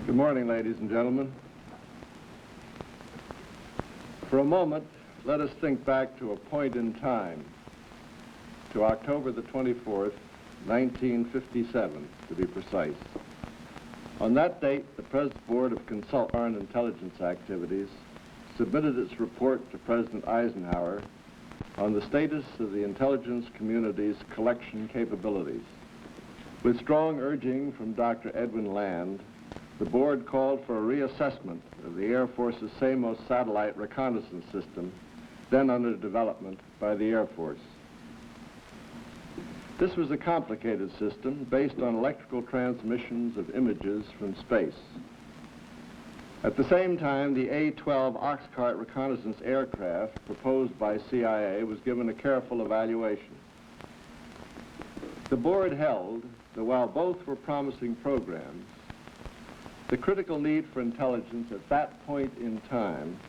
Good morning, ladies and gentlemen. For a moment, let us think back to a point in time, to October the 24th, 1957, to be precise. On that date, the President's Board of Foreign Intelligence Activities submitted its report to President Eisenhower on the status of the intelligence community's collection capabilities. With strong urging from Dr. Edwin Land, the board called for a reassessment of the Air Force's SAMOS satellite reconnaissance system, then under development by the Air Force. This was a complicated system based on electrical transmissions of images from space. At the same time, the A-12 Oxcart reconnaissance aircraft proposed by CIA was given a careful evaluation. The board held that while both were promising programs, the critical need for intelligence at that point in time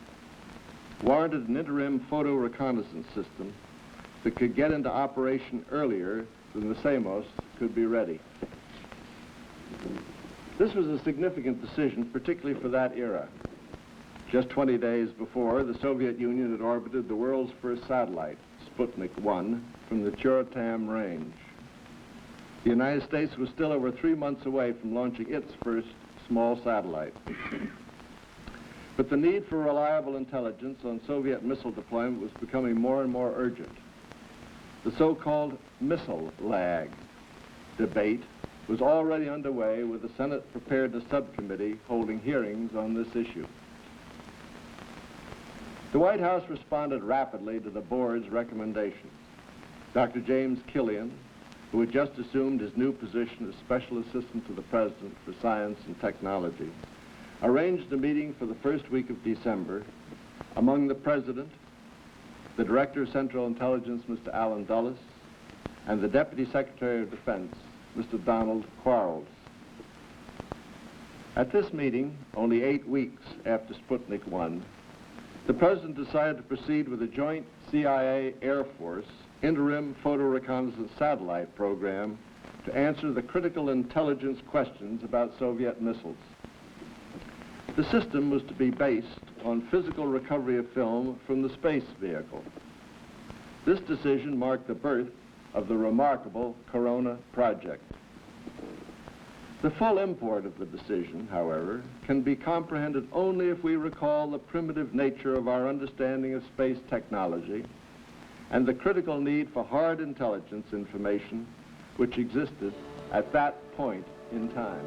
warranted an interim photo-reconnaissance system that could get into operation earlier than the SAMOS could be ready. This was a significant decision, particularly for that era. Just 20 days before, the Soviet Union had orbited the world's first satellite, Sputnik 1, from the Churatam range. The United States was still over 3 months away from launching its first small satellite. But the need for reliable intelligence on Soviet missile deployment was becoming more and more urgent. The so-called missile lag debate was already underway, with the Senate Preparedness Subcommittee holding hearings on this issue. The White House responded rapidly to the board's recommendations. Dr. James Killian, who had just assumed his new position as Special Assistant to the President for Science and Technology, arranged a meeting for the first week of December among the President, the Director of Central Intelligence, Mr. Allen Dulles, and the Deputy Secretary of Defense, Mr. Donald Quarles. At this meeting, only 8 weeks after Sputnik 1, the President decided to proceed with a joint CIA Air Force interim photo-reconnaissance satellite program to answer the critical intelligence questions about Soviet missiles. The system was to be based on physical recovery of film from the space vehicle. This decision marked the birth of the remarkable Corona project. The full import of the decision, however, can be comprehended only if we recall the primitive nature of our understanding of space technology and the critical need for hard intelligence information which existed at that point in time.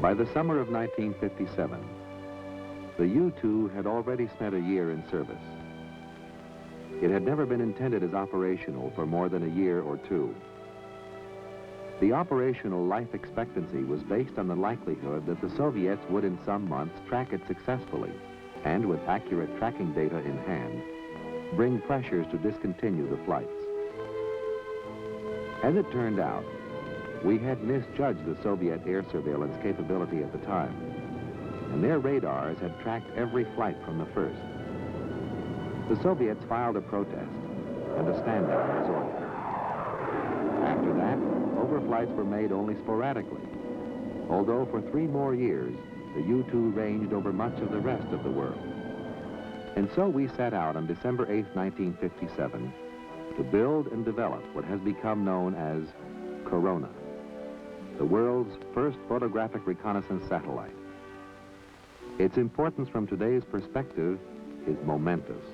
By the summer of 1957, the U-2 had already spent a year in service. It had never been intended as operational for more than a year or two. The operational life expectancy was based on the likelihood that the Soviets would in some months track it successfully and, with accurate tracking data in hand, bring pressures to discontinue the flights. As it turned out, we had misjudged the Soviet air surveillance capability at the time. and their radars had tracked every flight from the first. The Soviets filed a protest, and a stand-down was ordered. After that, overflights were made only sporadically, although for 3 more years, the U-2 ranged over much of the rest of the world. And so we set out on December 8, 1957, to build and develop what has become known as Corona, the world's first photographic reconnaissance satellite. Its importance from today's perspective is momentous.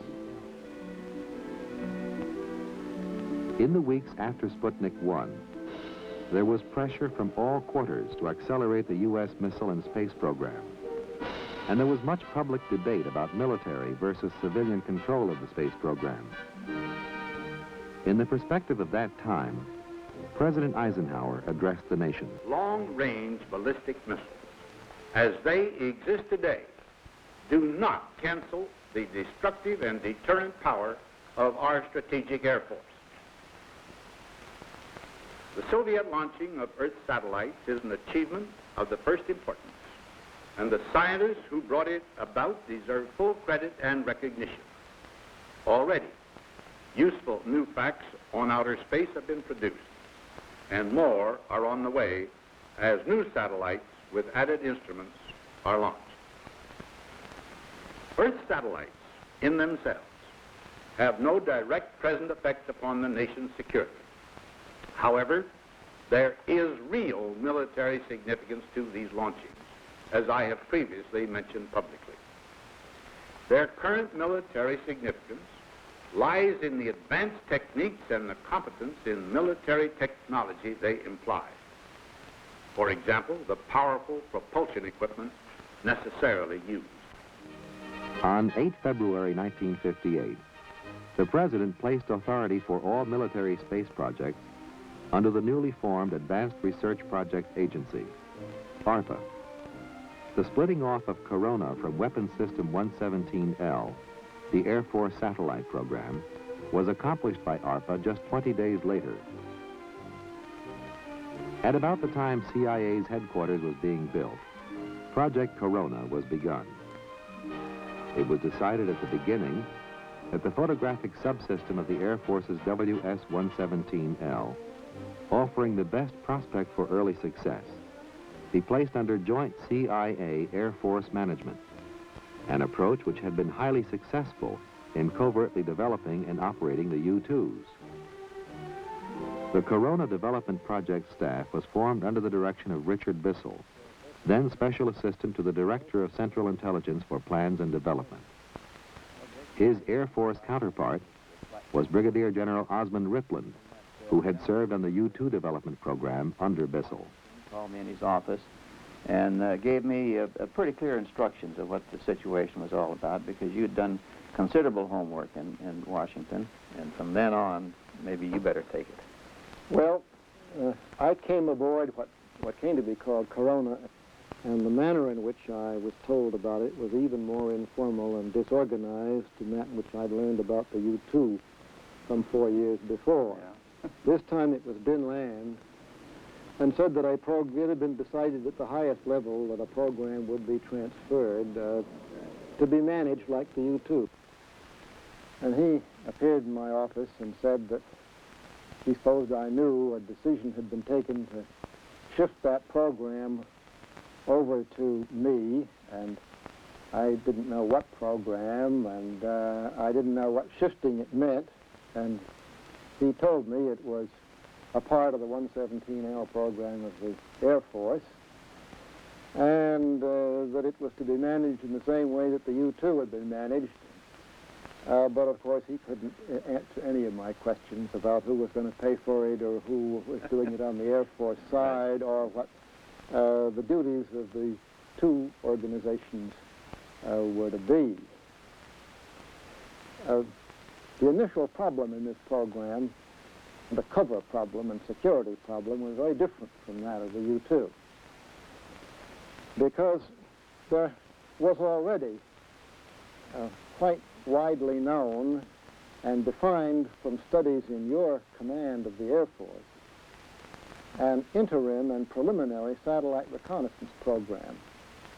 In the weeks after Sputnik 1, there was pressure from all quarters to accelerate the U.S. missile and space program. And there was much public debate about military versus civilian control of the space program. In the perspective of that time, President Eisenhower addressed the nation. Long-range ballistic missiles, as they exist today, do not cancel the destructive and deterrent power of our strategic air force. The Soviet launching of Earth satellites is an achievement of the first importance, and the scientists who brought it about deserve full credit and recognition. Already, useful new facts on outer space have been produced, and more are on the way as new satellites with added instruments are launched. Earth satellites, in themselves, have no direct present effect upon the nation's security. However, there is real military significance to these launchings, as I have previously mentioned publicly. Their current military significance lies in the advanced techniques and the competence in military technology they imply. For example, the powerful propulsion equipment necessarily used. On 8 February 1958, the President placed authority for all military space projects under the newly formed Advanced Research Project Agency, ARPA. The splitting off of Corona from Weapons System 117L, the Air Force satellite program, was accomplished by ARPA just 20 days later. At about the time CIA's headquarters was being built, Project Corona was begun. It was decided at the beginning that the photographic subsystem of the Air Force's WS-117L, offering the best prospect for early success, be placed under joint CIA Air Force management, an approach which had been highly successful in covertly developing and operating the U-2s. The Corona Development Project staff was formed under the direction of Richard Bissell, then Special Assistant to the Director of Central Intelligence for Plans and Development. His Air Force counterpart was Brigadier General Osmond Ripland, who had served on the U-2 development program under Bissell. He called me in his office and gave me pretty clear instructions of what the situation was all about, because you'd done considerable homework in Washington, and from then on, maybe you better take it. Well, I came aboard what came to be called Corona, and the manner in which I was told about it was even more informal and disorganized than that in which I'd learned about the U-2 some 4 years before. Yeah. This time it was bin land, and said that it had been decided at the highest level that a program would be transferred to be managed like the U-2. And he appeared in my office and said that he supposed I knew a decision had been taken to shift that program over to me, and I didn't know what program, and I didn't know what shifting it meant, and he told me it was a part of the 117L program of the Air Force, and that it was to be managed in the same way that the U-2 had been managed. But of course he couldn't answer any of my questions about who was going to pay for it, or who was doing it on the Air Force side, or what the duties of the two organizations were to be. The initial problem in this program, the cover problem and security problem, was very different from that of the U-2, because there was already quite widely known and defined from studies in your command of the Air Force an interim and preliminary satellite reconnaissance program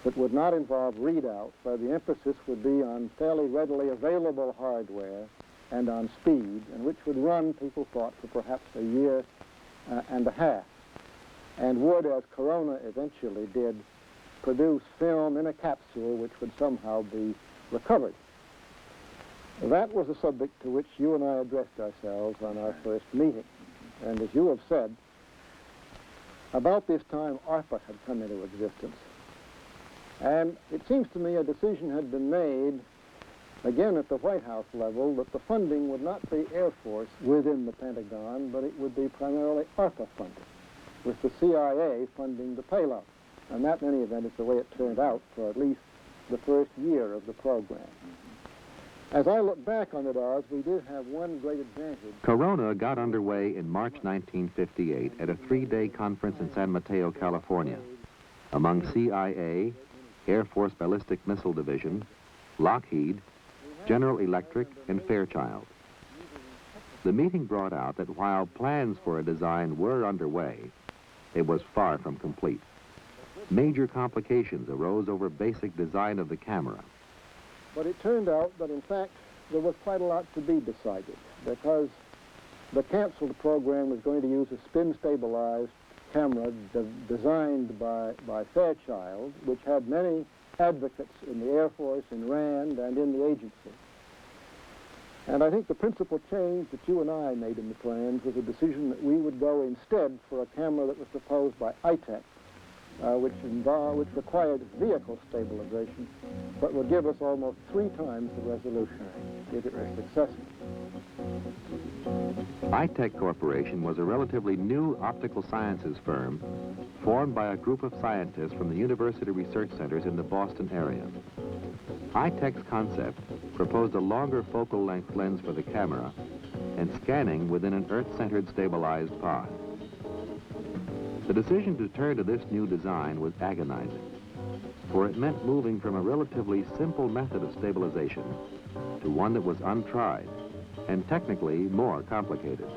that would not involve readouts, where the emphasis would be on fairly readily available hardware and on speed, and which would run, people thought, for perhaps a year and a half, and would, as Corona eventually did, produce film in a capsule which would somehow be recovered. That was a subject to which you and I addressed ourselves on our first meeting. And as you have said, about this time ARPA had come into existence. And it seems to me a decision had been made, again at the White House level, that the funding would not be Air Force within the Pentagon, but it would be primarily ARPA funded, with the CIA funding the payload. And that, in any event, is the way it turned out for at least the first year of the program. As I look back on it, Oz, we did have one great advantage. Corona got underway in March 1958 at a 3-day conference in San Mateo, California, among CIA, Air Force Ballistic Missile Division, Lockheed, General Electric, and Fairchild. The meeting brought out that while plans for a design were underway, it was far from complete. Major complications arose over basic design of the camera. But it turned out that, in fact, there was quite a lot to be decided, because the canceled program was going to use a spin-stabilized camera designed by Fairchild, which had many advocates in the Air Force, in RAND, and in the agency. And I think the principal change that you and I made in the plans was a decision that we would go instead for a camera that was proposed by ITEC, which required vehicle stabilization, but would give us almost 3 times the resolution if it was successful. ITEC Corporation was a relatively new optical sciences firm formed by a group of scientists from the university research centers in the Boston area. ITEC's concept proposed a longer focal length lens for the camera and scanning within an Earth-centered stabilized pod. The decision to turn to this new design was agonizing, for it meant moving from a relatively simple method of stabilization to one that was untried and technically more complicated.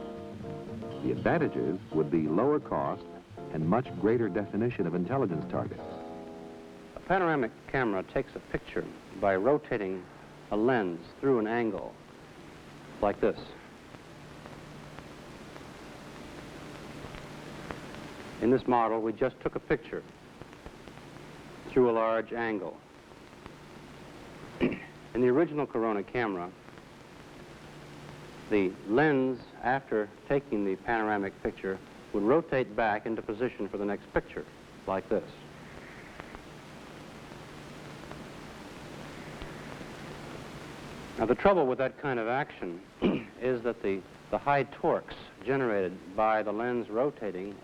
The advantages would be lower cost and much greater definition of intelligence targets. A panoramic camera takes a picture by rotating a lens through an angle like this. In this model, we just took a picture through a large angle. In the original Corona camera, the lens, after taking the panoramic picture, would rotate back into position for the next picture, like this. Now, the trouble with that kind of action is that the high torques generated by the lens rotating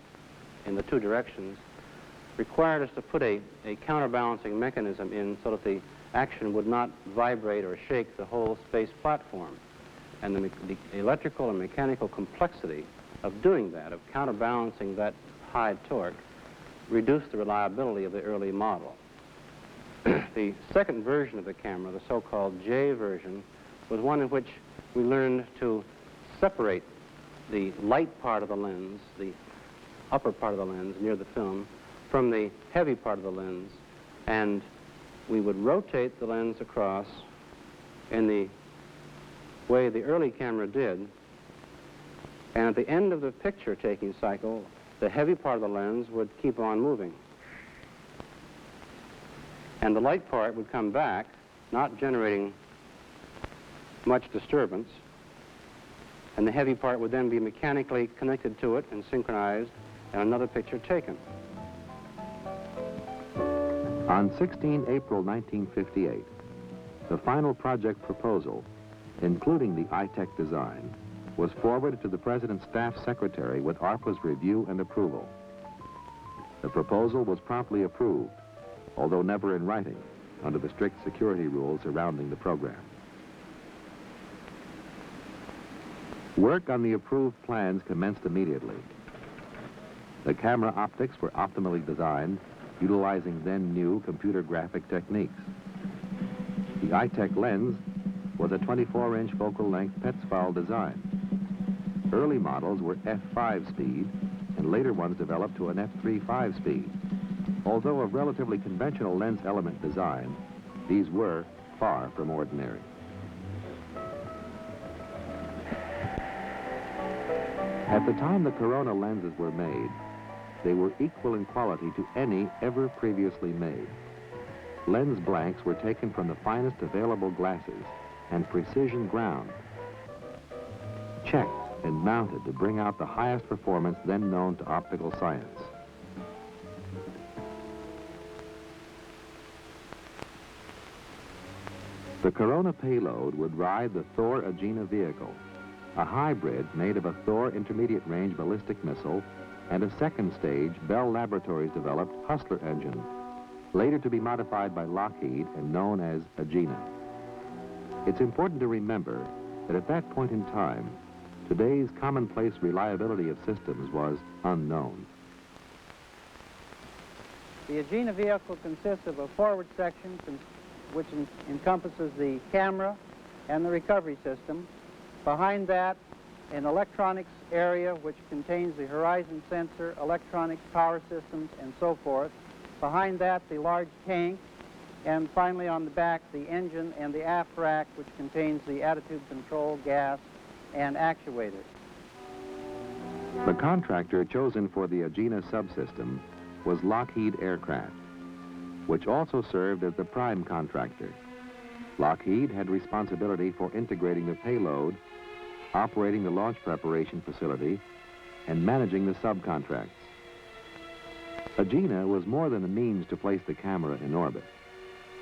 in the 2 directions required us to put a counterbalancing mechanism in so that the action would not vibrate or shake the whole space platform. And the electrical and mechanical complexity of doing that, of counterbalancing that high torque, reduced the reliability of the early model. The second version of the camera, the so-called J version, was one in which we learned to separate the light part of the lens, the upper part of the lens near the film, from the heavy part of the lens, and we would rotate the lens across in the way the early camera did, and at the end of the picture-taking cycle, the heavy part of the lens would keep on moving. And the light part would come back, not generating much disturbance, and the heavy part would then be mechanically connected to it and synchronized, and another picture taken. On 16 April 1958, the final project proposal, including the ITEC design, was forwarded to the President's Staff Secretary with ARPA's review and approval. The proposal was promptly approved, although never in writing, under the strict security rules surrounding the program. Work on the approved plans commenced immediately. The camera optics were optimally designed, utilizing then new computer graphic techniques. The ITEC lens was a 24-inch focal length Petzval design. Early models were f5 speed, and later ones developed to an f3.5 speed. Although of relatively conventional lens element design, these were far from ordinary. At the time the Corona lenses were made, they were equal in quality to any ever previously made. Lens blanks were taken from the finest available glasses and precision ground, checked and mounted to bring out the highest performance then known to optical science. The Corona payload would ride the Thor Agena vehicle, a hybrid made of a Thor intermediate-range ballistic missile and a second-stage Bell Laboratories developed Hustler engine, later to be modified by Lockheed and known as Agena. It's important to remember that at that point in time, today's commonplace reliability of systems was unknown. The Agena vehicle consists of a forward section which encompasses the camera and the recovery system. Behind that, an electronics area which contains the horizon sensor, electronic power systems, and so forth. Behind that, the large tank, and finally on the back, the engine and the aft rack, which contains the attitude control, gas, and actuators. The contractor chosen for the Agena subsystem was Lockheed Aircraft, which also served as the prime contractor. Lockheed had responsibility for integrating the payload, operating the launch preparation facility, and managing the subcontracts. Agena was more than a means to place the camera in orbit.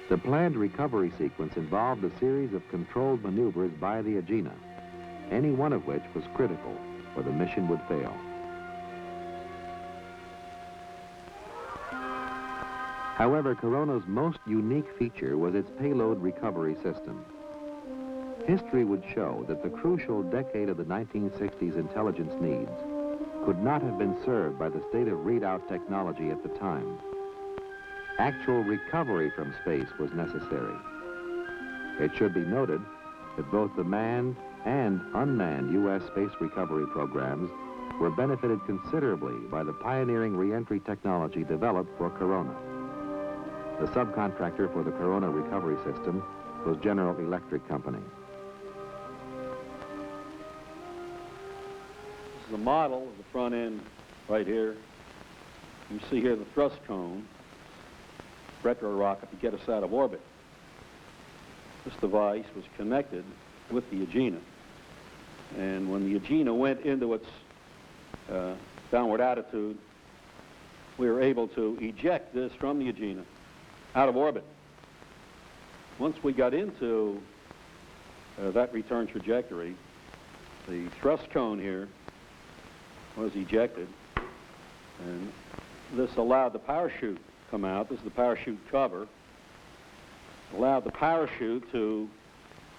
The planned recovery sequence involved a series of controlled maneuvers by the Agena, any one of which was critical or the mission would fail. However, Corona's most unique feature was its payload recovery system. History would show that the crucial decade of the 1960s intelligence needs could not have been served by the state of readout technology at the time. Actual recovery from space was necessary. It should be noted that both the manned and unmanned U.S. space recovery programs were benefited considerably by the pioneering re-entry technology developed for Corona. The subcontractor for the Corona recovery system was General Electric Company. This is a model of the front end right here. You see here the thrust cone, retro rocket to get us out of orbit. This device was connected with the Agena. And when the Agena went into its downward attitude, we were able to eject this from the Agena out of orbit. Once we got into that return trajectory, the thrust cone here was ejected, and this allowed the parachute to come out. This is the parachute cover. Allowed the parachute to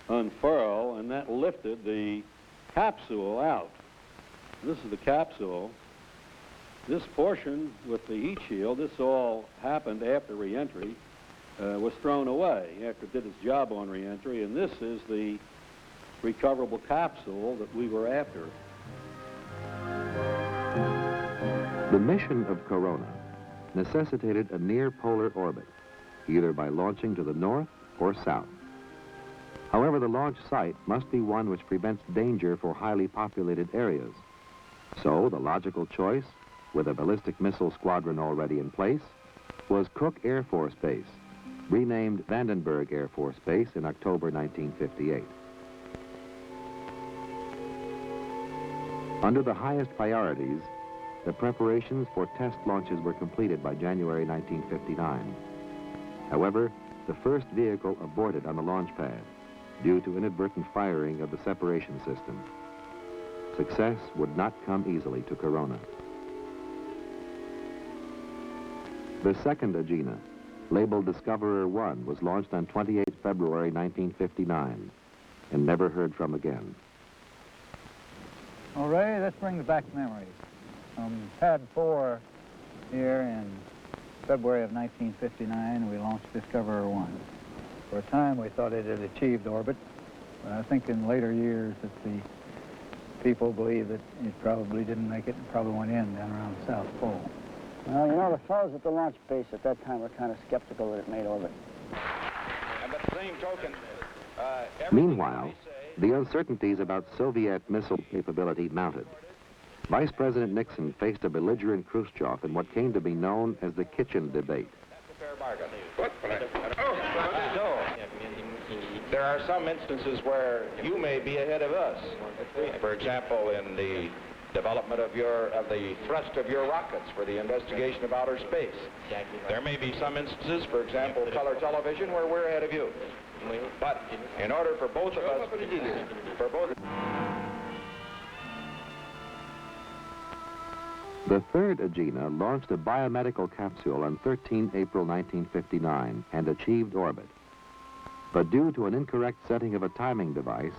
unfurl, and that lifted the capsule out. This is the capsule. This portion with the heat shield, this all happened after re-entry, was thrown away after it did its job on re-entry, and this is the recoverable capsule that we were after. The mission of Corona necessitated a near-polar orbit, either by launching to the north or south. However, the launch site must be one which prevents danger for highly populated areas. So the logical choice, with a ballistic missile squadron already in place, was Cook Air Force Base, renamed Vandenberg Air Force Base in October 1958. Under the highest priorities, the preparations for test launches were completed by January 1959. However, the first vehicle aborted on the launch pad due to inadvertent firing of the separation system. Success would not come easily to Corona. The second Agena, labeled Discoverer 1, was launched on 28 February 1959 and never heard from again. Well, Ray, this brings back memories. Pad 4 here in February of 1959, we launched Discoverer 1. For a time, we thought it had achieved orbit, but I think in later years that the people believe that it probably didn't make it and probably went in down around the South Pole. Well, you know, the fellows at the launch base at that time were kind of skeptical that it made orbit. And by the same token, Meanwhile, the uncertainties about Soviet missile capability mounted. Vice President Nixon faced a belligerent Khrushchev in what came to be known as the kitchen debate. There are some instances where you may be ahead of us. For example, in the development of the thrust of your rockets for the investigation of outer space. There may be some instances, for example, color television, where we're ahead of you. But in order for both of us, The third Agena launched a biomedical capsule on 13 April 1959 and achieved orbit. But due to an incorrect setting of a timing device,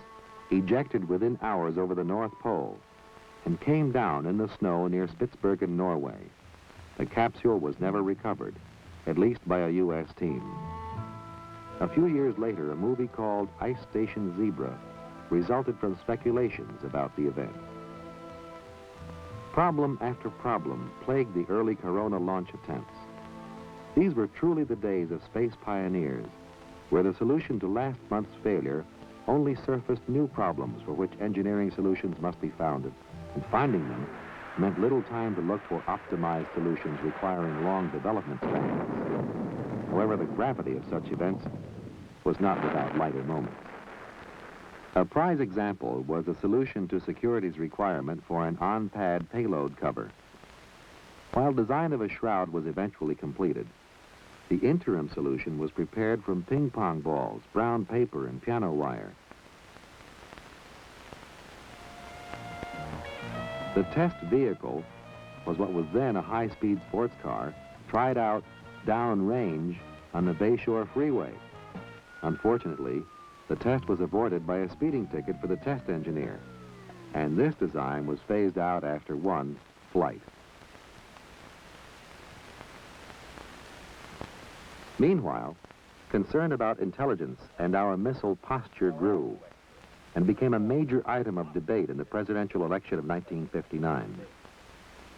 ejected within hours over the North Pole and came down in the snow near Spitsbergen, Norway. The capsule was never recovered, at least by a U.S. team. A few years later, a movie called Ice Station Zebra resulted from speculations about the event. Problem after problem plagued the early Corona launch attempts. These were truly the days of space pioneers, where the solution to last month's failure only surfaced new problems for which engineering solutions must be founded, and finding them meant little time to look for optimized solutions requiring long development spans. However, the gravity of such events was not without lighter moments. A prize example was the solution to security's requirement for an on-pad payload cover. While design of a shroud was eventually completed, the interim solution was prepared from ping-pong balls, brown paper, and piano wire. The test vehicle was what was then a high-speed sports car, tried out downrange on the Bayshore Freeway. Unfortunately, the test was aborted by a speeding ticket for the test engineer, and this design was phased out after one flight. Meanwhile, concern about intelligence and our missile posture grew and became a major item of debate in the presidential election of 1959.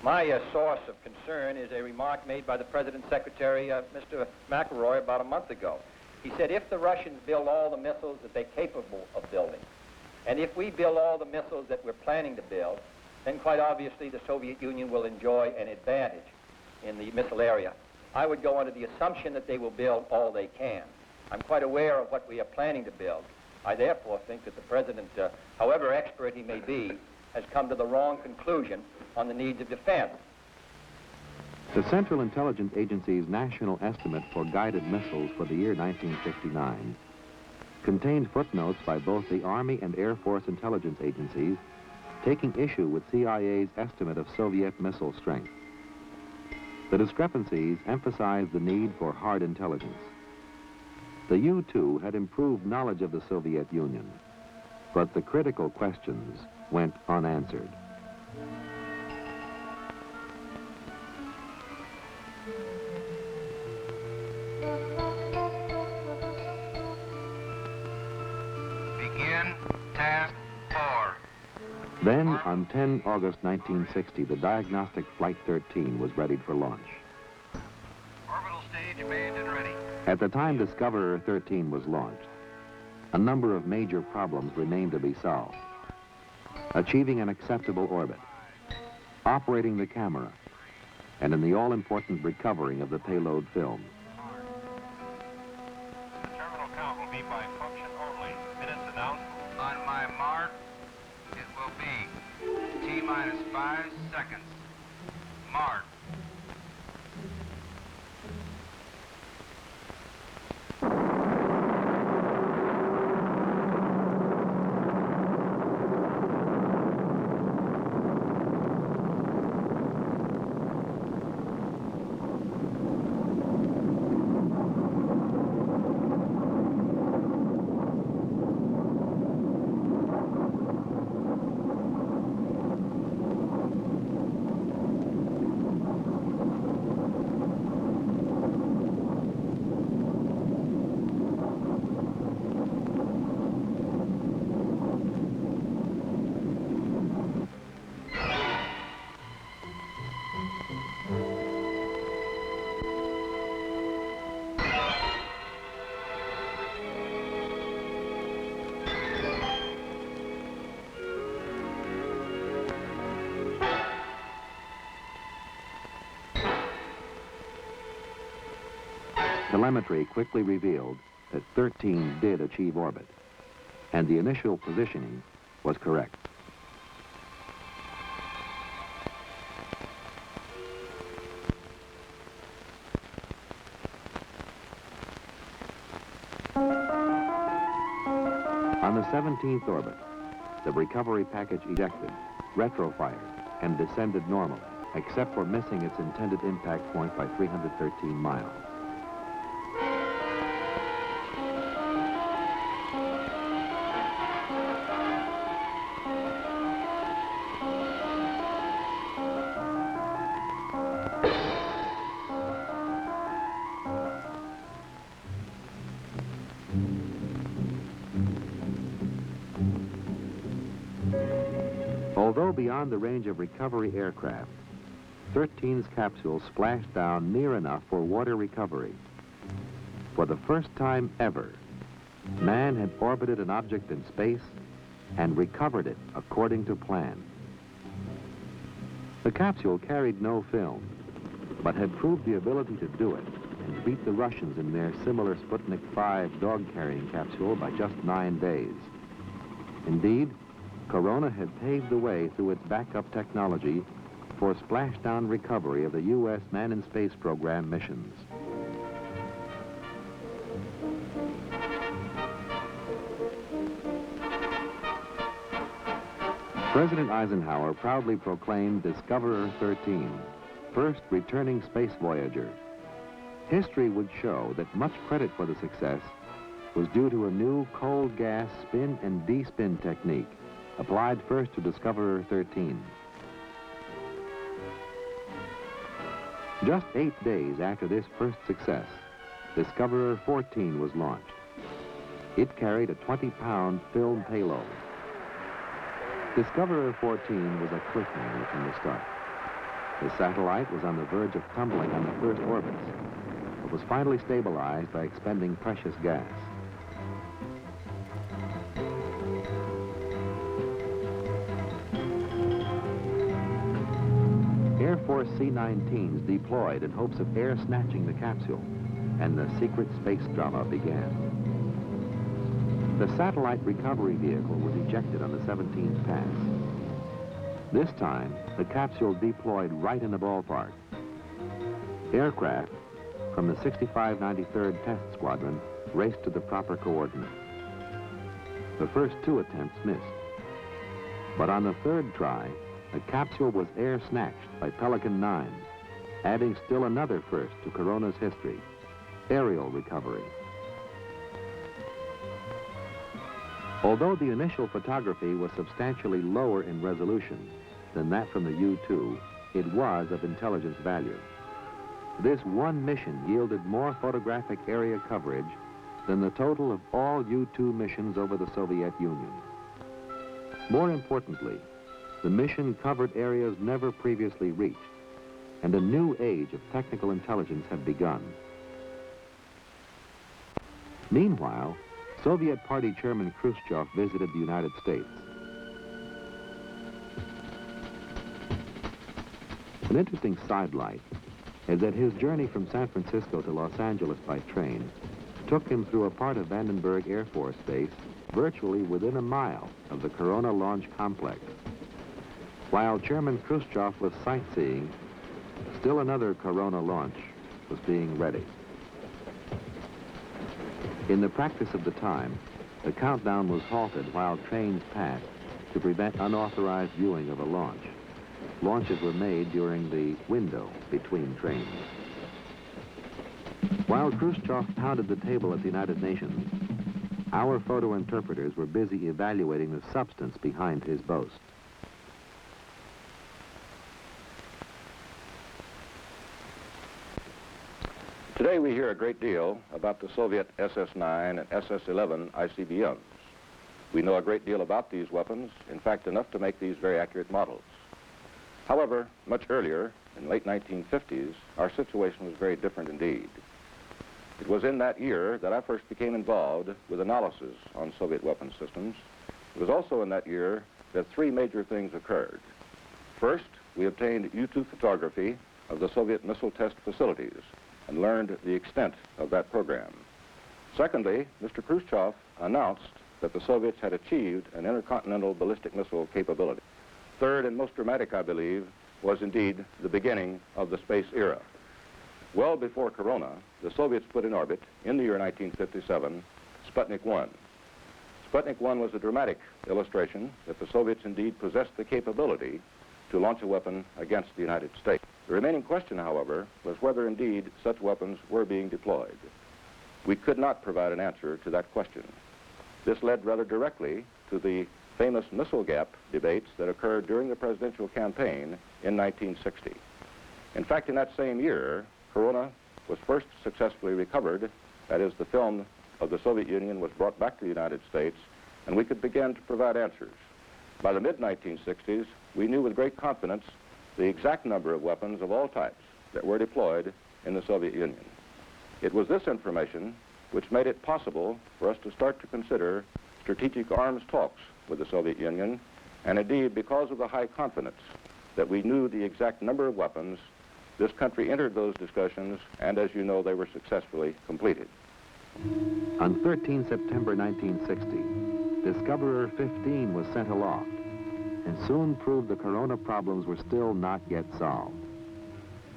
My source of concern is a remark made by the President's Secretary, Mr. McElroy, about a month ago. He said, if the Russians build all the missiles that they're capable of building, and if we build all the missiles that we're planning to build, then quite obviously the Soviet Union will enjoy an advantage in the missile area. I would go under the assumption that they will build all they can. I'm quite aware of what we are planning to build. I therefore think that the President, however expert he may be, has come to the wrong conclusion on the needs of defense. The Central Intelligence Agency's national estimate for guided missiles for the year 1959 contained footnotes by both the Army and Air Force intelligence agencies taking issue with CIA's estimate of Soviet missile strength. The discrepancies emphasized the need for hard intelligence. The U-2 had improved knowledge of the Soviet Union, but the critical questions went unanswered. Begin task 4. Then, on 10 August 1960, the diagnostic Flight 13 was readied for launch. Orbital stage manned and ready. At the time Discoverer 13 was launched, a number of major problems remained to be solved. Achieving an acceptable orbit, operating the camera, and in the all-important recovering of the payload film. The terminal count will be by function only. Minutes announced. On my mark, it will be T-minus 5 seconds. Mark. Telemetry quickly revealed that 13 did achieve orbit, and the initial positioning was correct. On the 17th orbit, the recovery package ejected, retrofired, and descended normally, except for missing its intended impact point by 313 miles. Although beyond the range of recovery aircraft, 13's capsule splashed down near enough for water recovery. For the first time ever, man had orbited an object in space and recovered it according to plan. The capsule carried no film, but had proved the ability to do it and beat the Russians in their similar Sputnik 5 dog-carrying capsule by just 9 days. Indeed, Corona had paved the way through its backup technology for splashdown recovery of the U.S. Man in Space program missions. President Eisenhower proudly proclaimed Discoverer 13, first returning space voyager. History would show that much credit for the success was due to a new cold gas spin and de-spin technique applied first to Discoverer 13. Just 8 days after this first success, Discoverer 14 was launched. It carried a 20-pound film payload. Discoverer 14 was a cliffhanger from the start. The satellite was on the verge of tumbling on the first orbits, but was finally stabilized by expending precious gas. Air Force C-19s deployed in hopes of air-snatching the capsule, and the secret space drama began. The satellite recovery vehicle was ejected on the 17th pass. This time, the capsule deployed right in the ballpark. Aircraft from the 6593rd Test Squadron raced to the proper coordinates. The first 2 attempts missed. But on the 3rd try, the capsule was air-snatched by Pelican 9, adding still another first to Corona's history, aerial recovery. Although the initial photography was substantially lower in resolution than that from the U-2, it was of intelligence value. This one mission yielded more photographic area coverage than the total of all U-2 missions over the Soviet Union. More importantly, the mission covered areas never previously reached, and a new age of technical intelligence had begun. Meanwhile, Soviet Party Chairman Khrushchev visited the United States. An interesting sidelight is that his journey from San Francisco to Los Angeles by train took him through a part of Vandenberg Air Force Base virtually within a mile of the Corona launch complex. While Chairman Khrushchev was sightseeing, still another Corona launch was being ready. In the practice of the time, the countdown was halted while trains passed to prevent unauthorized viewing of a launch. Launches were made during the window between trains. While Khrushchev pounded the table at the United Nations, our photo interpreters were busy evaluating the substance behind his boast. Today we hear a great deal about the Soviet SS-9 and SS-11 ICBMs. We know a great deal about these weapons, in fact enough to make these very accurate models. However, much earlier, in late 1950s, our situation was very different indeed. It was in that year that I first became involved with analysis on Soviet weapon systems. It was also in that year that 3 major things occurred. First, we obtained U-2 photography of the Soviet missile test facilities, and learned the extent of that program. Secondly, Mr. Khrushchev announced that the Soviets had achieved an intercontinental ballistic missile capability. Third, and most dramatic, I believe, was indeed the beginning of the space era. Well before Corona, the Soviets put in orbit, in the year 1957, Sputnik 1. Sputnik 1 was a dramatic illustration that the Soviets indeed possessed the capability to launch a weapon against the United States. The remaining question, however, was whether indeed such weapons were being deployed. We could not provide an answer to that question. This led rather directly to the famous missile gap debates that occurred during the presidential campaign in 1960. In fact, in that same year, Corona was first successfully recovered. That is, the film of the Soviet Union was brought back to the United States, and we could begin to provide answers. By the mid-1960s, we knew with great confidence the exact number of weapons of all types that were deployed in the Soviet Union. It was this information which made it possible for us to start to consider strategic arms talks with the Soviet Union, and indeed, because of the high confidence that we knew the exact number of weapons, this country entered those discussions, and as you know, they were successfully completed. On 13 September 1960, Discoverer 15 was sent aloft and soon proved the Corona problems were still not yet solved.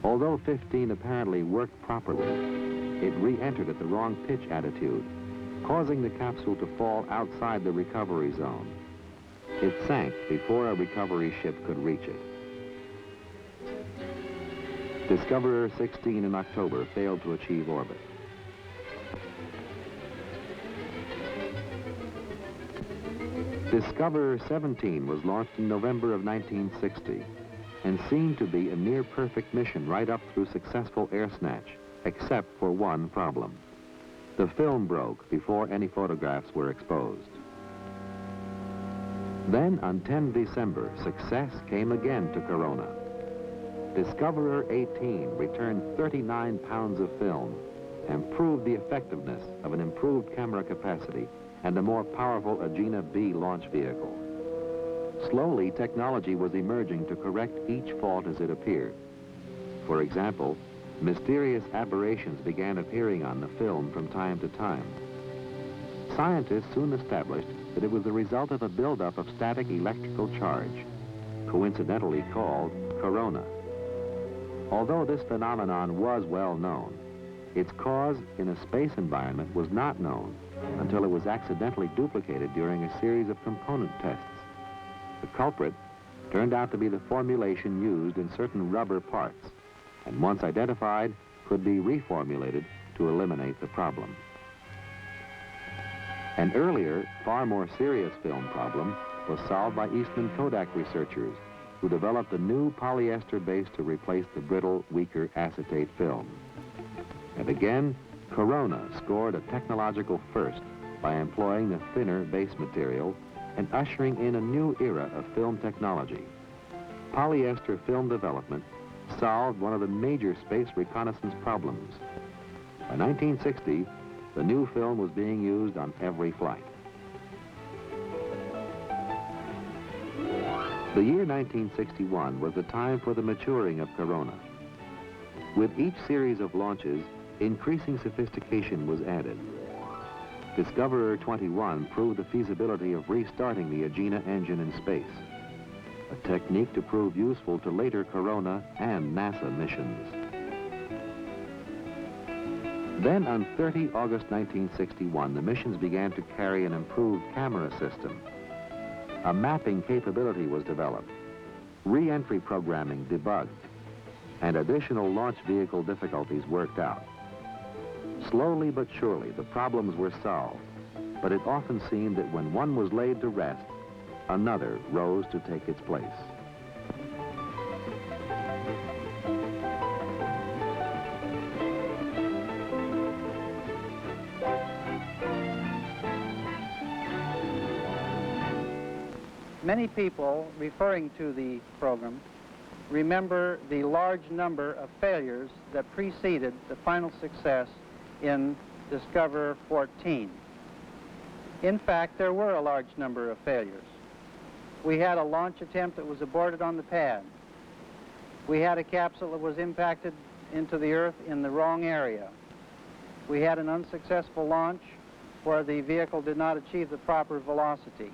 Although 15 apparently worked properly, it re-entered at the wrong pitch attitude, causing the capsule to fall outside the recovery zone. It sank before a recovery ship could reach it. Discoverer 16 in October failed to achieve orbit. Discoverer 17 was launched in November of 1960 and seemed to be a near-perfect mission right up through successful air snatch, except for one problem. The film broke before any photographs were exposed. Then, on 10 December, success came again to Corona. Discoverer 18 returned 39 pounds of film and proved the effectiveness of an improved camera capacity and a more powerful Agena B launch vehicle. Slowly, technology was emerging to correct each fault as it appeared. For example, mysterious aberrations began appearing on the film from time to time. Scientists soon established that it was the result of a buildup of static electrical charge, coincidentally called corona. Although this phenomenon was well known, its cause in a space environment was not known until it was accidentally duplicated during a series of component tests. The culprit turned out to be the formulation used in certain rubber parts, and once identified, could be reformulated to eliminate the problem. An earlier, far more serious film problem was solved by Eastman Kodak researchers who developed a new polyester base to replace the brittle, weaker acetate film. And again, Corona scored a technological first by employing the thinner base material and ushering in a new era of film technology. Polyester film development solved one of the major space reconnaissance problems. By 1960, the new film was being used on every flight. The year 1961 was the time for the maturing of Corona. With each series of launches, increasing sophistication was added. Discoverer 21 proved the feasibility of restarting the Agena engine in space, a technique to prove useful to later Corona and NASA missions. Then on 30 August 1961, the missions began to carry an improved camera system. A mapping capability was developed, re-entry programming debugged, and additional launch vehicle difficulties worked out. Slowly but surely, the problems were solved, but it often seemed that when one was laid to rest, another rose to take its place. Many people referring to the program remember the large number of failures that preceded the final success in Discoverer 14. In fact, there were a large number of failures. We had a launch attempt that was aborted on the pad. We had a capsule that was impacted into the Earth in the wrong area. We had an unsuccessful launch where the vehicle did not achieve the proper velocity.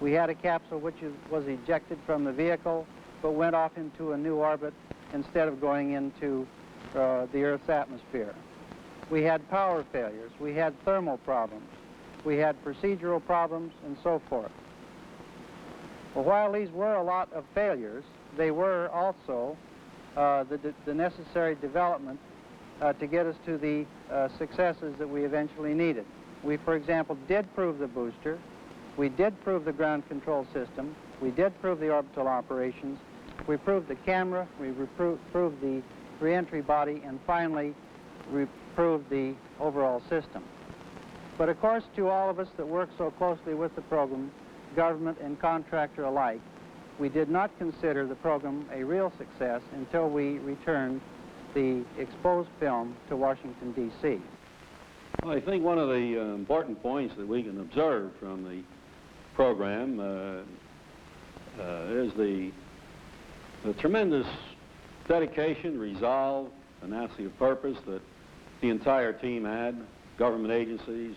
We had a capsule which was ejected from the vehicle but went off into a new orbit instead of going into the Earth's atmosphere. We had power failures, we had thermal problems, we had procedural problems, and so forth. Well, while these were a lot of failures, they were also the necessary development to get us to the successes that we eventually needed. We, for example, did prove the booster, we did prove the ground control system, we did prove the orbital operations, we proved the camera, we proved the re-entry body, and finally we proved the overall system. But of course, to all of us that work so closely with the program, government and contractor alike, we did not consider the program a real success until we returned the exposed film to Washington, D.C. Well, I think one of the important points that we can observe from the program is the tremendous dedication, resolve, tenacity of purpose that the entire team had, government agencies,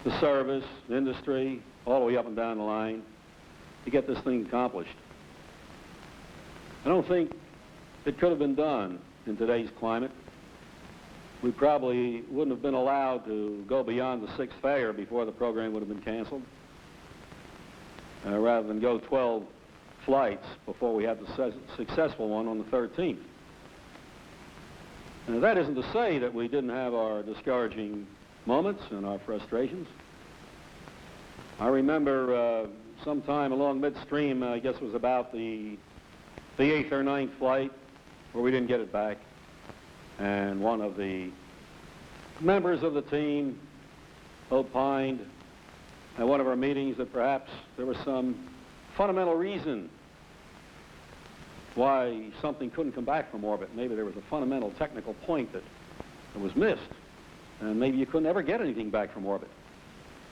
the service, the industry, all the way up and down the line, to get this thing accomplished. I don't think it could have been done in today's climate. We probably wouldn't have been allowed to go beyond the sixth failure before the program would have been canceled, rather than go 12 flights before we had the successful one on the 13th. Now, that isn't to say that we didn't have our discouraging moments and our frustrations. I remember sometime along midstream, I guess it was about the 8th or 9th flight, where we didn't get it back. And one of the members of the team opined at one of our meetings that perhaps there was some fundamental reason why something couldn't come back from orbit. Maybe there was a fundamental technical point that was missed, and maybe you couldn't ever get anything back from orbit.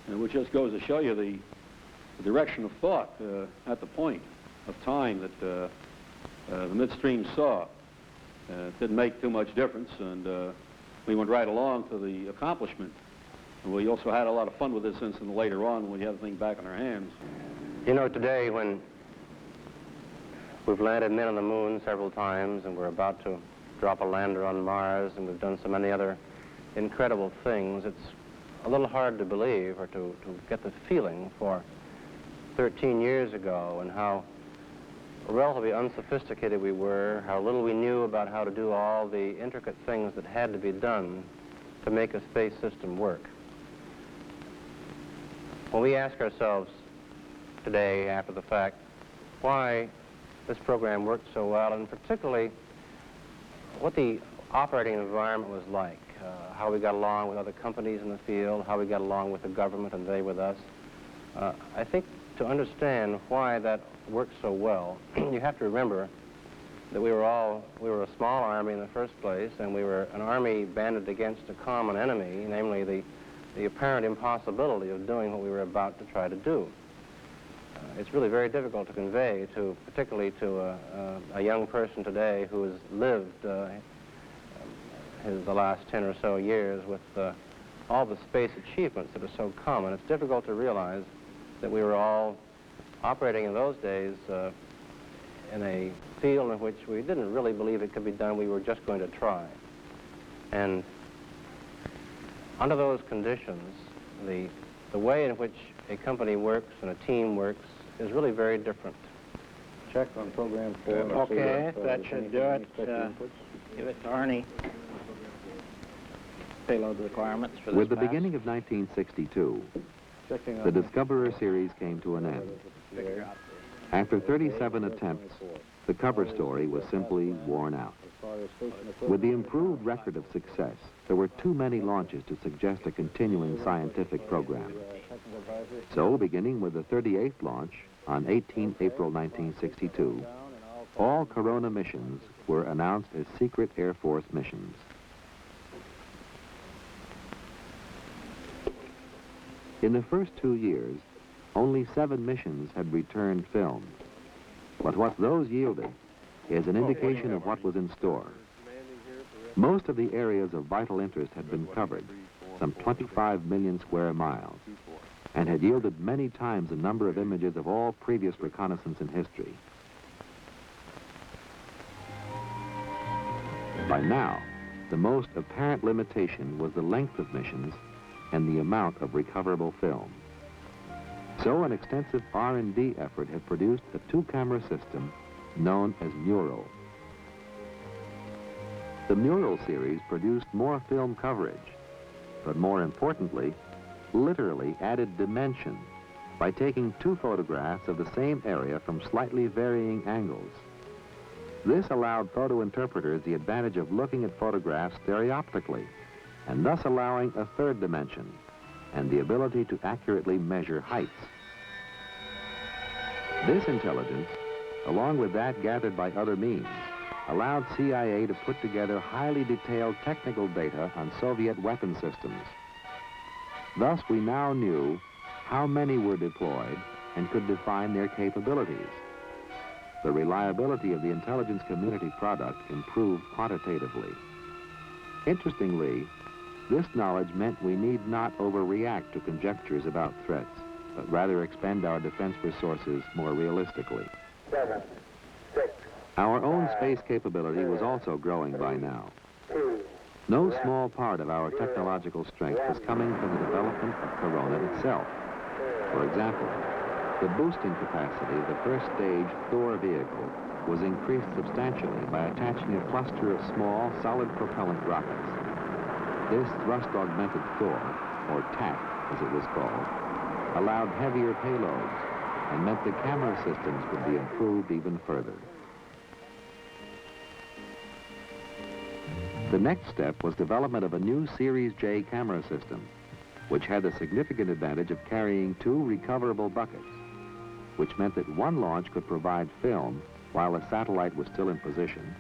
And which just goes to show you the direction of thought at the point of time that the midstream saw. It didn't make too much difference, and we went right along to the accomplishment. And we also had a lot of fun with this incident later on when we had the thing back in our hands. You know, today when we've landed men on the moon several times and we're about to drop a lander on Mars and we've done so many other incredible things, it's a little hard to believe or to get the feeling for 13 years ago and how relatively unsophisticated we were, how little we knew about how to do all the intricate things that had to be done to make a space system work. When we ask ourselves today, after the fact, why this program worked so well, and particularly what the operating environment was like, how we got along with other companies in the field, how we got along with the government and they with us, I think to understand why that worked so well, you have to remember that we were a small army in the first place, and we were an army banded against a common enemy, namely the apparent impossibility of doing what we were about to try to do. It's really very difficult to convey, particularly to a young person today who has lived the last 10 or so years with all the space achievements that are so common. It's difficult to realize that we were all operating in those days in a field in which we didn't really believe it could be done. We were just going to try. And under those conditions, the way in which a company works and a team works is really very different. Check on program 4. Okay, that should do it. Give it to Arnie. Payload requirements for this With the pass. beginning of 1962, the Discoverer series came to an end. After 37 attempts, the cover story was simply worn out. With the improved record of success, there were too many launches to suggest a continuing scientific program. So, beginning with the 38th launch on 18 April 1962, all Corona missions were announced as secret Air Force missions. In the first 2 years, only 7 missions had returned film. But what those yielded is an indication of what was in store. Most of the areas of vital interest had been covered, some 25 million square miles, and had yielded many times the number of images of all previous reconnaissance in history. By now, the most apparent limitation was the length of missions and the amount of recoverable film. So an extensive R&D effort had produced a two-camera system known as Mural. The Mural series produced more film coverage, but more importantly, literally added dimension by taking two photographs of the same area from slightly varying angles. This allowed photo interpreters the advantage of looking at photographs stereoptically, and thus allowing a third dimension and the ability to accurately measure heights. This intelligence, along with that gathered by other means, allowed CIA to put together highly detailed technical data on Soviet weapon systems. Thus, we now knew how many were deployed and could define their capabilities. The reliability of the intelligence community product improved quantitatively. Interestingly, this knowledge meant we need not overreact to conjectures about threats, but rather expend our defense resources more realistically. 7, 6. Our own space capability was also growing by now. No small part of our technological strength was coming from the development of Corona itself. For example, the boosting capacity of the first stage Thor vehicle was increased substantially by attaching a cluster of small, solid propellant rockets. This thrust-augmented Thor, or TAC as it was called, allowed heavier payloads and meant the camera systems could be improved even further. The next step was development of a new Series J camera system, which had the significant advantage of carrying two recoverable buckets, which meant that one launch could provide film while a satellite was still in position,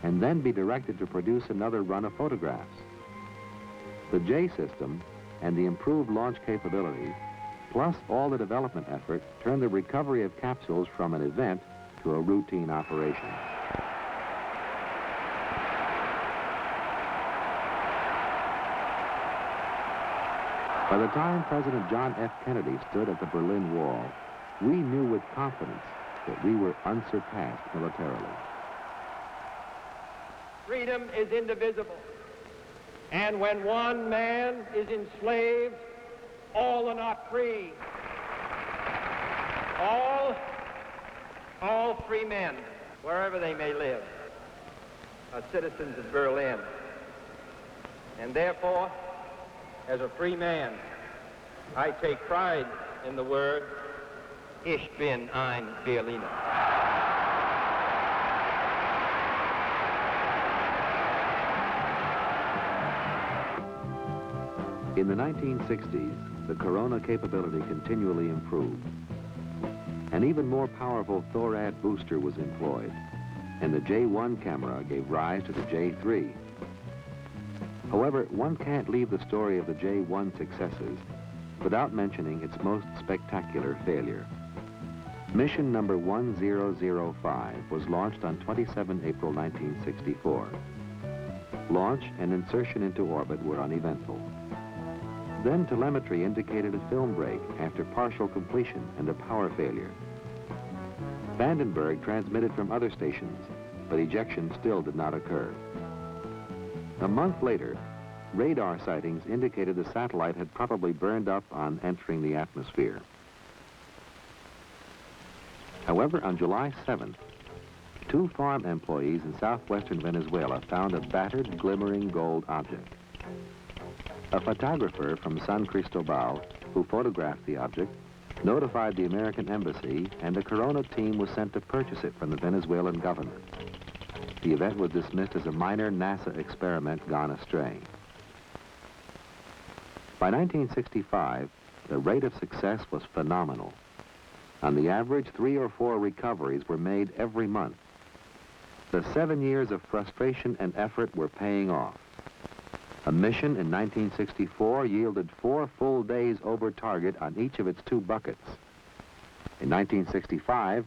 and then be directed to produce another run of photographs. The J system and the improved launch capabilities, plus all the development effort, turned the recovery of capsules from an event to a routine operation. By the time President John F. Kennedy stood at the Berlin Wall, we knew with confidence that we were unsurpassed militarily. Freedom is indivisible. And when one man is enslaved, all are not free. All free men, wherever they may live, are citizens of Berlin. And therefore, as a free man, I take pride in the word, Ich bin ein Berliner. In the 1960s, the Corona capability continually improved. An even more powerful Thorad booster was employed, and the J1 camera gave rise to the J3. However, one can't leave the story of the J1 successes without mentioning its most spectacular failure. Mission number 1005 was launched on 27 April 1964. Launch and insertion into orbit were uneventful. Then telemetry indicated a film break after partial completion and a power failure. Vandenberg transmitted from other stations, but ejection still did not occur. A month later, radar sightings indicated the satellite had probably burned up on entering the atmosphere. However, on July 7th, two farm employees in southwestern Venezuela found a battered, glimmering gold object. A photographer from San Cristobal, who photographed the object, notified the American embassy, and the Corona team was sent to purchase it from the Venezuelan government. The event was dismissed as a minor NASA experiment gone astray. By 1965, the rate of success was phenomenal. On the average, 3 or 4 recoveries were made every month. The 7 years of frustration and effort were paying off. A mission in 1964 yielded 4 full days over target on each of its 2 buckets. In 1965,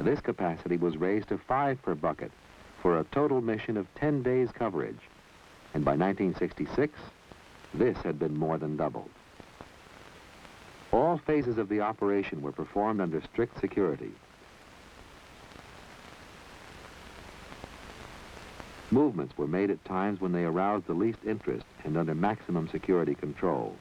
This capacity was raised to 5 per bucket for a total mission of 10 days coverage. And by 1966, this had been more than doubled. All phases of the operation were performed under strict security. Movements were made at times when they aroused the least interest and under maximum security control.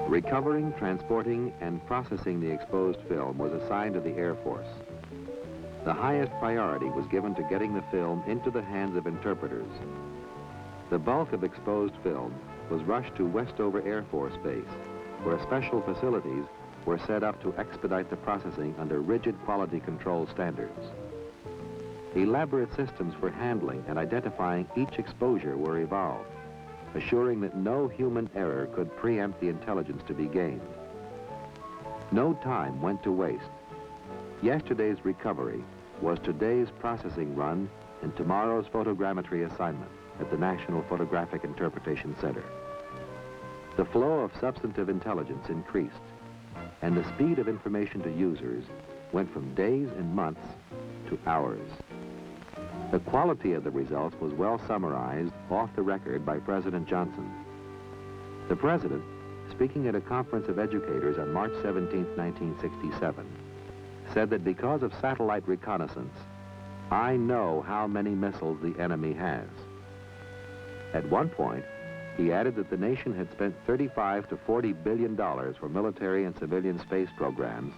Recovering, transporting, and processing the exposed film was assigned to the Air Force. The highest priority was given to getting the film into the hands of interpreters. The bulk of exposed film was rushed to Westover Air Force Base, where special facilities were set up to expedite the processing under rigid quality control standards. Elaborate systems for handling and identifying each exposure were evolved, assuring that no human error could preempt the intelligence to be gained. No time went to waste. Yesterday's recovery was today's processing run and tomorrow's photogrammetry assignment at the National Photographic Interpretation Center. The flow of substantive intelligence increased, and the speed of information to users went from days and months to hours. The quality of the results was well summarized off the record by President Johnson. The President, speaking at a conference of educators on March 17, 1967, said that because of satellite reconnaissance, I know how many missiles the enemy has. At one point, he added that the nation had spent $35 to $40 billion for military and civilian space programs,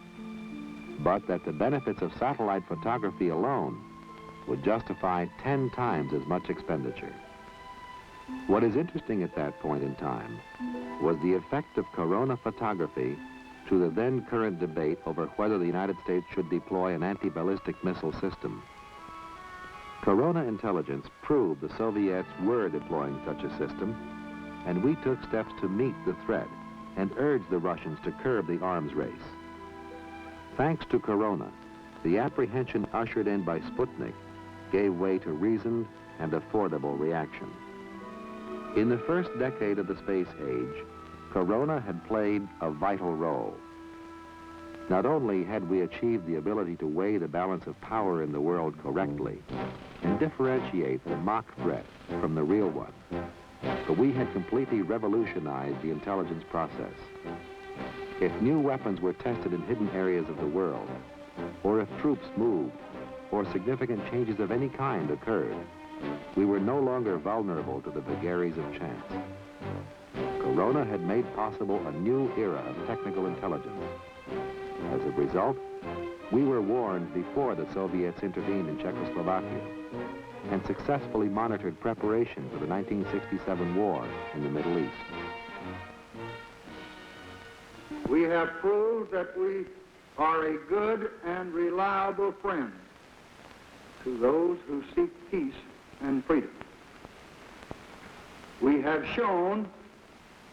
but that the benefits of satellite photography alone would justify 10 times as much expenditure. What is interesting at that point in time was the effect of corona photography to the then current debate over whether the United States should deploy an anti-ballistic missile system. Corona intelligence proved the Soviets were deploying such a system, and we took steps to meet the threat and urged the Russians to curb the arms race. Thanks to Corona, the apprehension ushered in by Sputnik gave way to reasoned and affordable reaction. In the first decade of the space age, Corona had played a vital role. Not only had we achieved the ability to weigh the balance of power in the world correctly and differentiate the mock threat from the real one, but we had completely revolutionized the intelligence process. If new weapons were tested in hidden areas of the world, or if troops moved, or significant changes of any kind occurred, we were no longer vulnerable to the vagaries of chance. Corona had made possible a new era of technical intelligence. As a result, we were warned before the Soviets intervened in Czechoslovakia and successfully monitored preparation for the 1967 war in the Middle East. We have proved that we are a good and reliable friend to those who seek peace and freedom. We have shown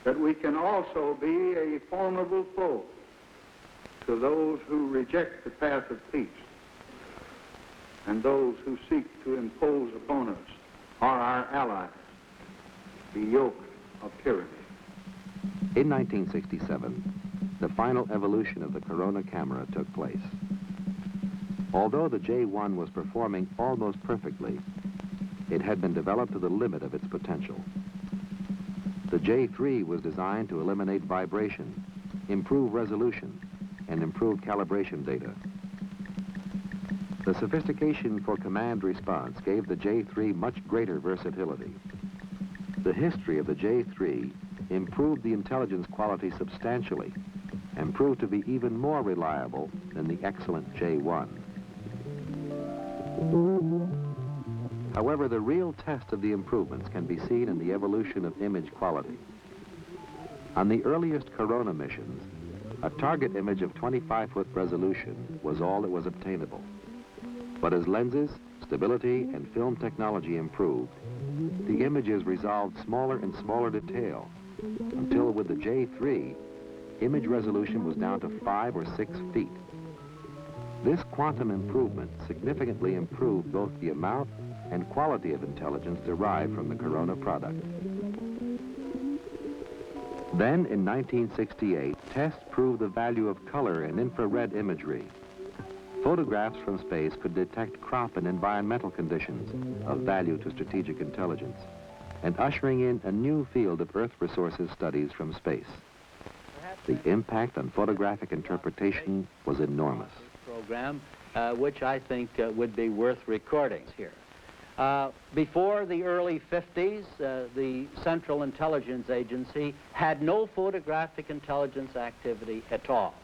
that we can also be a formidable foe to those who reject the path of peace, and those who seek to impose upon us are our allies, the yoke of tyranny. In 1967, the final evolution of the Corona camera took place. Although the J1 was performing almost perfectly, it had been developed to the limit of its potential. The J3 was designed to eliminate vibration, improve resolution, and improve calibration data. The sophistication for command response gave the J3 much greater versatility. The history of the J3 improved the intelligence quality substantially and proved to be even more reliable than the excellent J1. However, the real test of the improvements can be seen in the evolution of image quality. On the earliest Corona missions, A target image of 25-foot resolution was all that was obtainable. But as lenses, stability, and film technology improved, the images resolved smaller and smaller detail, until with the J3, image resolution was down to 5 or 6 feet. This quantum improvement significantly improved both the amount and quality of intelligence derived from the Corona product. Then, in 1968, tests proved the value of color in infrared imagery. Photographs from space could detect crop and environmental conditions of value to strategic intelligence, and ushering in a new field of Earth resources studies from space. The impact on photographic interpretation was enormous. Program, which I think would be worth recording here. Before the early 50s, the Central Intelligence Agency had no photographic intelligence activity at all.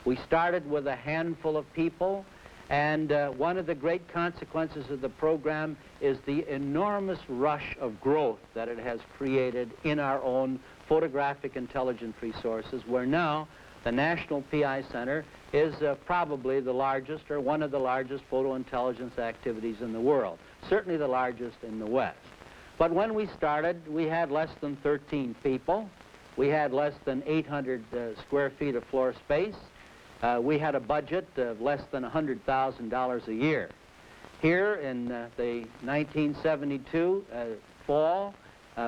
We started with a handful of people, and one of the great consequences of the program is the enormous rush of growth that it has created in our own photographic intelligence resources, where now the National PI Center is probably the largest or one of the largest photo intelligence activities in the world, certainly the largest in the West. But when we started, we had less than 13 people. We had less than 800 square feet of floor space. We had a budget of less than $100,000 a year. Here in the 1972 fall,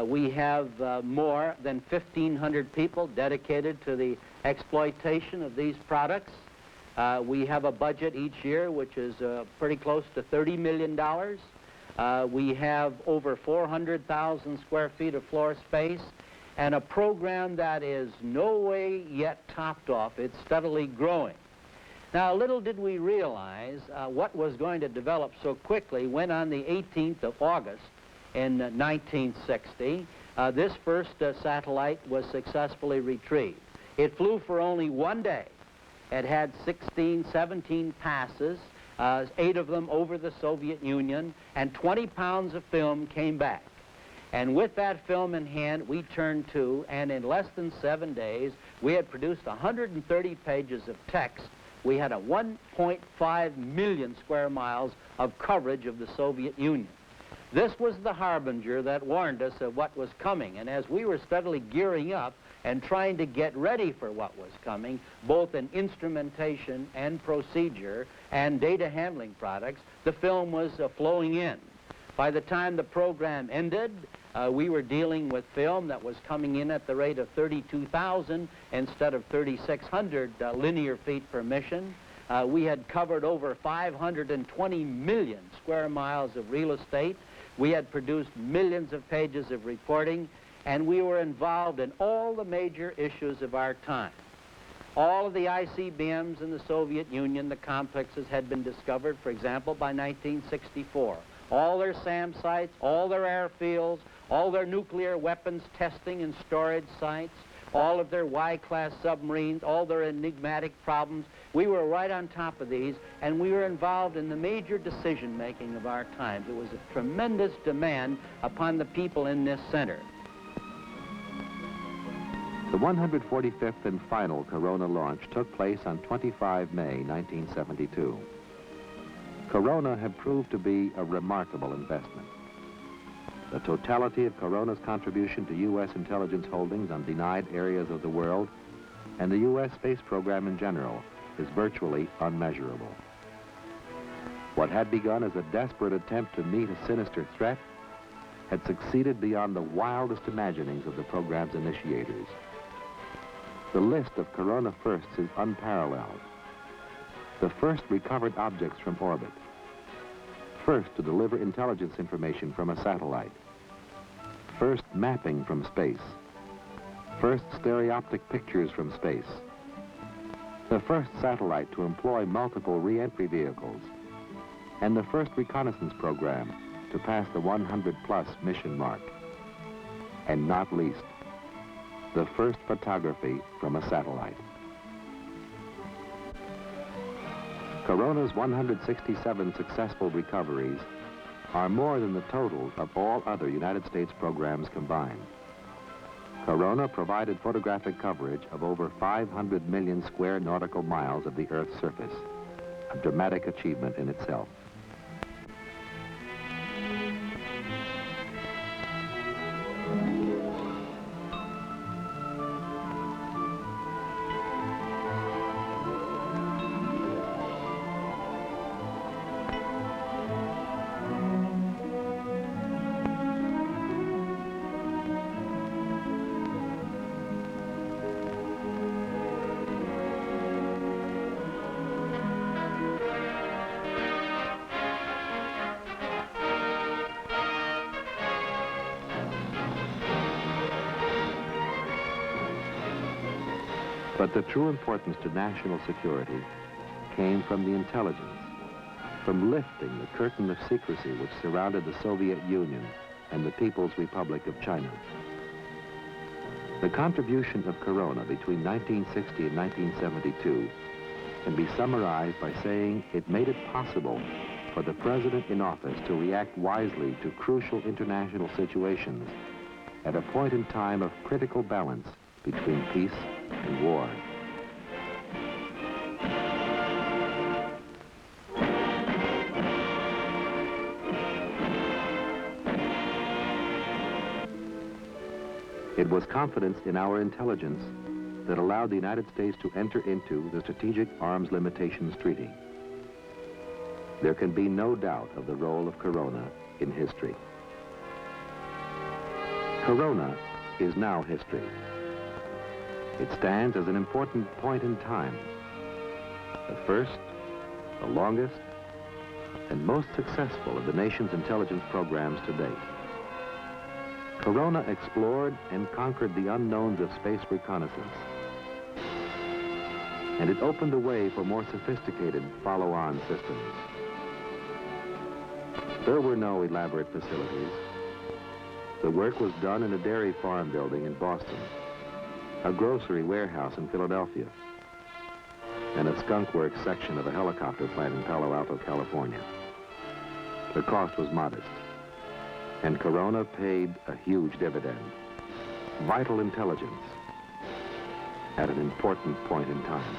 we have more than 1,500 people dedicated to the exploitation of these products. We have a budget each year which is pretty close to $30 million. We have over 400,000 square feet of floor space, and a program that is no way yet topped off. It's steadily growing. Now, little did we realize what was going to develop so quickly when on the 18th of August in 1960, this first satellite was successfully retrieved. It flew for only one day. It had 16, 17 passes, 8 of them over the Soviet Union, and 20 pounds of film came back. And with that film in hand, we turned to, and in less than 7 days, we had produced 130 pages of text. We had a 1.5 million square miles of coverage of the Soviet Union. This was the harbinger that warned us of what was coming, and as we were steadily gearing up and trying to get ready for what was coming, both in instrumentation and procedure and data handling products, the film was flowing in. By the time the program ended, we were dealing with film that was coming in at the rate of 32,000 instead of 3,600 linear feet per mission. We had covered over 520 million square miles of real estate. We had produced millions of pages of reporting, and we were involved in all the major issues of our time. All of the ICBMs in the Soviet Union, the complexes, had been discovered, for example, by 1964. All their SAM sites, all their airfields, all their nuclear weapons testing and storage sites, all of their Y-class submarines, all their enigmatic problems. We were right on top of these, and we were involved in the major decision-making of our times. It was a tremendous demand upon the people in this center. The 145th and final Corona launch took place on 25 May 1972. Corona had proved to be a remarkable investment. The totality of Corona's contribution to U.S. intelligence holdings on denied areas of the world and the U.S. space program in general is virtually unmeasurable. What had begun as a desperate attempt to meet a sinister threat had succeeded beyond the wildest imaginings of the program's initiators. The list of Corona firsts is unparalleled. The first recovered objects from orbit. First to deliver intelligence information from a satellite. First mapping from space. First stereoptic pictures from space. The first satellite to employ multiple re-entry vehicles. And the first reconnaissance program to pass the 100-plus mission mark. And not least, the first photography from a satellite. Corona's 167 successful recoveries are more than the total of all other United States programs combined. Corona provided photographic coverage of over 500 million square nautical miles of the Earth's surface, a dramatic achievement in itself. But the true importance to national security came from the intelligence, from lifting the curtain of secrecy which surrounded the Soviet Union and the People's Republic of China. The contribution of Corona between 1960 and 1972 can be summarized by saying it made it possible for the president in office to react wisely to crucial international situations at a point in time of critical balance between peace and war. It was confidence in our intelligence that allowed the United States to enter into the Strategic Arms Limitations Treaty. There can be no doubt of the role of Corona in history. Corona is now history. It stands as an important point in time, the first, the longest, and most successful of the nation's intelligence programs to date. Corona explored and conquered the unknowns of space reconnaissance, and it opened the way for more sophisticated follow-on systems. There were no elaborate facilities. The work was done in a dairy farm building in Boston, a grocery warehouse in Philadelphia, and a skunk works section of a helicopter plant in Palo Alto, California. The cost was modest, and Corona paid a huge dividend. Vital intelligence at an important point in time.